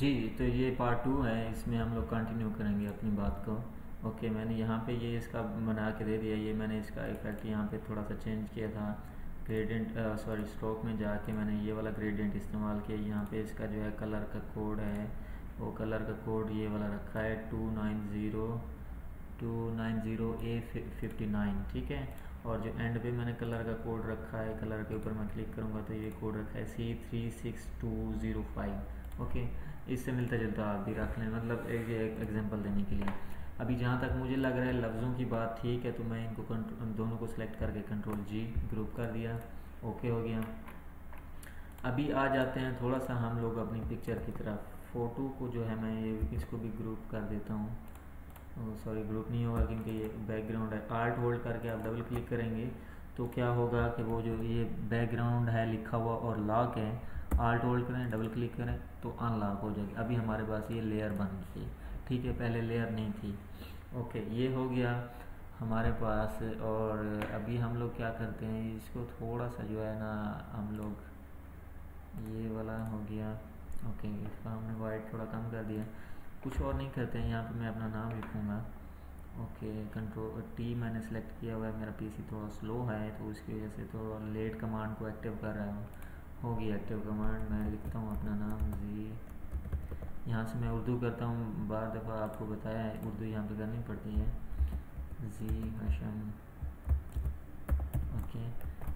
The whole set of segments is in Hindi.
जी, तो ये पार्ट टू है, इसमें हम लोग कंटिन्यू करेंगे अपनी बात को। ओके, मैंने यहाँ पे ये इसका बना के दे दिया। ये मैंने इसका इफेक्ट यहाँ पे थोड़ा सा चेंज किया था। ग्रेडियंट सॉरी स्ट्रोक में जाके मैंने ये वाला ग्रेडियंट इस्तेमाल किया। यहाँ पे इसका जो है कलर का कोड है, वो कलर का कोड ये वाला रखा है 290A59, ठीक है। और जो एंड पे मैंने कलर का कोड रखा है, कलर के ऊपर मैं क्लिक करूँगा तो ये कोड रखा है C36205। ओके, इससे मिलता जुलता आप भी रख लें, मतलब एक एग्जांपल देने के लिए। अभी जहाँ तक मुझे लग रहा है लफ्ज़ों की बात ठीक है, तो मैं इनको दोनों को सिलेक्ट करके कंट्रोल जी ग्रुप कर दिया। ओके हो गया। अभी आ जाते हैं थोड़ा सा हम लोग अपनी पिक्चर की तरफ। फ़ोटो को जो है मैं ये इसको भी ग्रुप कर देता हूँ। सॉरी, ग्रुप नहीं होगा क्योंकि ये बैकग्राउंड है। आल्ट होल्ड करके आप डबल क्लिक करेंगे तो क्या होगा कि वो जो ये बैकग्राउंड है लिखा हुआ और लॉक है, आल्ट होल्ड करें, डबल क्लिक करें तो अनलॉक हो जाएगी। अभी हमारे पास ये लेयर बन गई, ठीक है, पहले लेयर नहीं थी। ओके, ये हो गया हमारे पास। और अभी हम लोग क्या करते हैं, इसको थोड़ा सा जो है ना हम लोग, ये वाला हो गया। ओके, इसका हमने वाइट थोड़ा कम कर दिया। कुछ और नहीं करते हैं, यहाँ पे मैं अपना नाम लिखूँगा। ओके, कंट्रोल टी मैंने सेलेक्ट किया हुआ है। मेरा पीसी थोड़ा स्लो है तो उसकी वजह से थोड़ा लेट कमांड को एक्टिव कर रहा हूँ। हो गई एक्टिव कमांड। मैं लिखता हूँ अपना नाम जी। यहाँ से मैं उर्दू करता हूँ, बार दफ़ा आपको बताया है उर्दू यहाँ पे करनी पड़ती है। जी हशम। ओके,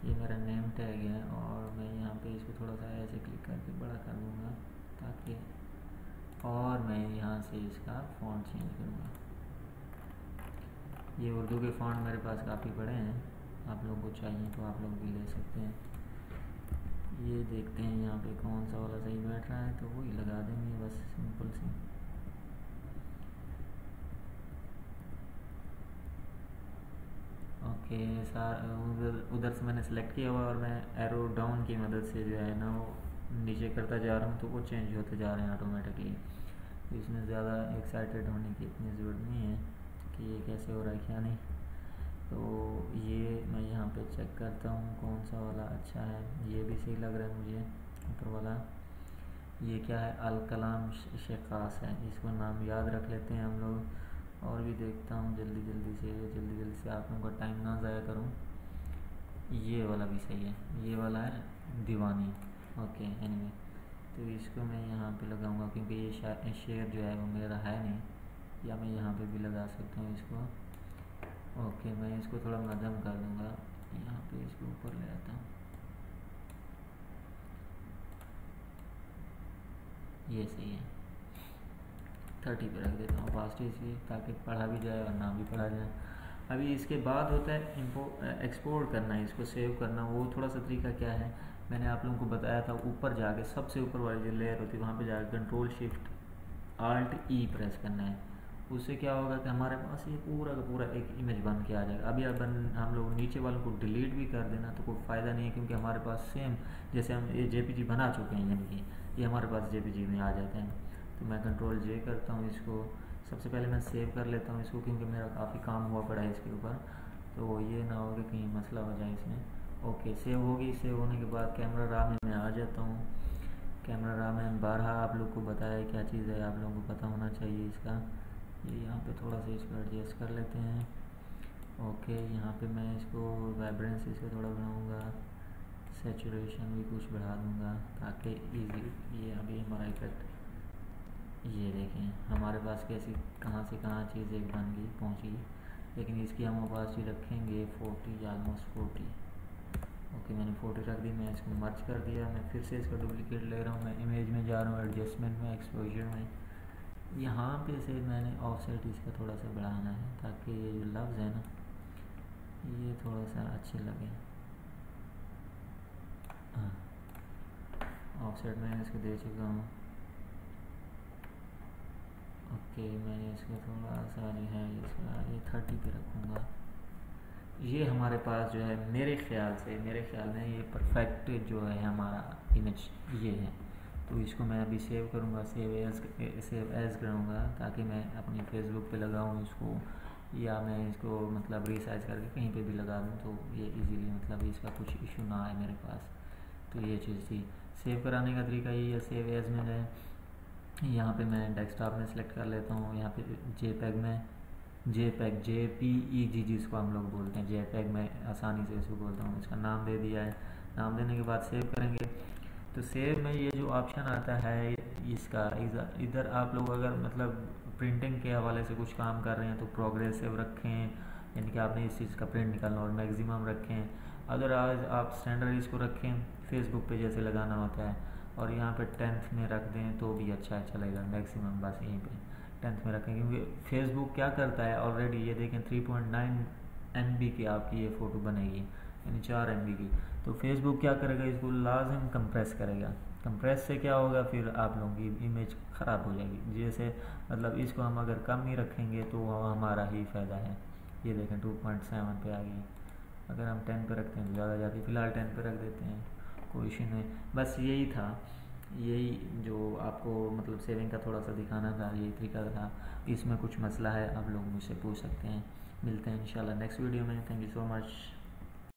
ये मेरा नेम टैग है और मैं यहाँ पे इसको थोड़ा सा ऐसे क्लिक करके बड़ा कर दूँगा ताकि, और मैं यहाँ से इसका फ़ॉन्ट चेंज करूँगा। ये उर्दू के फ़ॉन्ट मेरे पास काफ़ी बड़े हैं, आप लोगों को चाहिए तो आप लोग भी ले सकते हैं। ये देखते हैं यहाँ पे कौन सा वाला सही बैठ रहा है तो वही लगा देंगे, बस सिंपल सी। ओके, उधर से मैंने सेलेक्ट किया हुआ और मैं एरो डाउन की मदद से जो है ना वो नीचे करता जा रहा हूँ तो वो चेंज होते जा रहे हैं ऑटोमेटिकली। तो इसमें ज़्यादा एक्साइटेड होने की इतनी ज़रूरत नहीं है कि ये कैसे हो रहा है क्या नहीं। तो ये मैं यहाँ पे चेक करता हूँ कौन सा वाला अच्छा है। ये भी सही लग रहा है मुझे, ऊपर वाला। ये क्या है, अल कलाम शेखास है, इसको नाम याद रख लेते हैं हम लोग। और भी देखता हूँ जल्दी जल्दी से आप लोगों का टाइम ना ज़ाया करूँ। ये वाला भी सही है, ये वाला है दीवानी। ओके, एनीवे, तो इसको मैं यहाँ पे लगाऊंगा क्योंकि ये शेयर जो है वो मेरा है नहीं, या मैं यहाँ पे भी लगा सकता हूँ इसको। ओके, मैं इसको थोड़ा मध्यम कर दूँगा, यहाँ पे इसको ऊपर ले आता हूँ। ये सही है, 30 पे रख देता हूँ फास्ट इसलिए ताकि पढ़ा भी जाए और ना भी पढ़ा जाए। अभी इसके बाद होता है एक्सपोर्ट करना, इसको सेव करना। वो थोड़ा सा तरीका क्या है, मैंने आप लोगों को बताया था। ऊपर जाके सबसे ऊपर वाली जो लेयर होती है वहाँ पे जाकर कंट्रोल शिफ्ट आल्ट ई प्रेस करना है। उससे क्या होगा कि हमारे पास ये पूरा का पूरा एक इमेज बन के आ जाएगा। अभी अब हम लोग नीचे वालों को डिलीट भी कर देना तो कोई फ़ायदा नहीं है, क्योंकि हमारे पास सेम जैसे हम ये जेपीजी बना चुके हैं, यानी कि ये हमारे पास जेपीजी में आ जाते हैं। तो मैं कंट्रोल जे करता हूँ इसको। सबसे पहले मैं सेव कर लेता हूँ इसको क्योंकि मेरा काफ़ी काम हुआ पड़ा है इसके ऊपर, तो ये ना हो कि कहीं मसला हो जाए इसमें। ओके, सेव होगी। सेव होने के बाद कैमरा रॉ में मैं आ जाता हूँ। कैमरा रॉ में बारहा आप लोग को बताया क्या चीज़ है, आप लोगों को पता होना चाहिए इसका। ये यहाँ पे थोड़ा सा इसको एडजस्ट कर लेते हैं। ओके, यहाँ पे मैं इसको वाइब्रेंस इसको थोड़ा बढ़ाऊँगा, सैचुरेशन भी कुछ बढ़ा दूँगा ताकि इजी। ये अभी हमारा इफेक्ट ये देखें हमारे पास कैसी कहाँ से कहाँ चीज़ एक बन गई पहुँची, लेकिन इसकी हम ओपेसिटी रखेंगे 40, ऑलमोस्ट 40। ओके, मैंने 40 रख दी। मैं इसको मर्ज कर दिया। मैं फिर से इसका डुप्लीकेट ले रहा हूँ, मैं इमेज में जा रहा हूँ, एडजस्टमेंट में, एक्सपोजर में। यहाँ पे से मैंने ऑफसेट इसका थोड़ा सा बढ़ाना है ताकि ये जो लफ्ज़ है ना ये थोड़ा सा अच्छे लगे। हाँ, ऑफसेट मैंने इसको दे चुका हूँ। ओके, मैंने इसको थोड़ा सा जो है इसका ये 30 पे रखूँगा। ये हमारे पास जो है मेरे ख्याल में ये परफेक्ट जो है हमारा इमेज ये है। तो इसको मैं अभी सेव करूँगा, सेव एज़ करूँगा ताकि मैं अपनी फेसबुक पे लगाऊँ इसको, या मैं इसको मतलब रिसाइज करके कहीं पे भी लगा दूँ तो ये इजीली मतलब इसका कुछ इशू ना आए मेरे पास। तो ये चीज़ थी। सेव कराने का तरीका यही है, सेव एज़ में जाए, यहाँ पे मैं डेस्कटॉप में सेलेक्ट कर लेता हूँ। यहाँ पे जेपैग में, जेपैग JPEG जिसको हम लोग बोलते हैं, जेपैग में आसानी से इसको बोलता हूँ। इसका नाम दे दिया है। नाम देने के बाद सेव करेंगे। तो सेव में ये जो ऑप्शन आता है इसका, इधर आप लोग अगर मतलब प्रिंटिंग के हवाले से कुछ काम कर रहे हैं तो प्रोग्रेस सेव रखें, यानी कि आपने इस चीज़ का प्रिंट निकालना और मैक्सिमम रखें। अगर आज आप स्टैंडर्ड इसको रखें फेसबुक पे जैसे लगाना होता है, और यहाँ पे 10th में रख दें तो भी अच्छा चलेगा। मैक्सिमम बस यहीं पे 10th में रखें, क्योंकि फेसबुक क्या करता है ऑलरेडी, ये देखें 3.9 MB की आपकी ये फ़ोटो बनेगी, यानी 4 MB की। तो फेसबुक क्या करेगा, इसको लाजिम कंप्रेस करेगा। कंप्रेस से क्या होगा, फिर आप लोगों की इमेज ख़राब हो जाएगी। जैसे मतलब इसको हम अगर कम ही रखेंगे तो हमारा ही फ़ायदा है। ये देखें 2.7 पे आ गई। अगर हम 10 पे रखते हैं तो ज़्यादा जाती है। फ़िलहाल 10 पे रख देते हैं, कोई इशू नहीं। बस यही था, यही जो आपको मतलब सेविंग का थोड़ा सा दिखाना था, यही तरीका था। इसमें कुछ मसला है आप लोग मुझसे पूछ सकते हैं। मिलते हैं इंशाल्लाह नेक्स्ट वीडियो में। Thank you so much.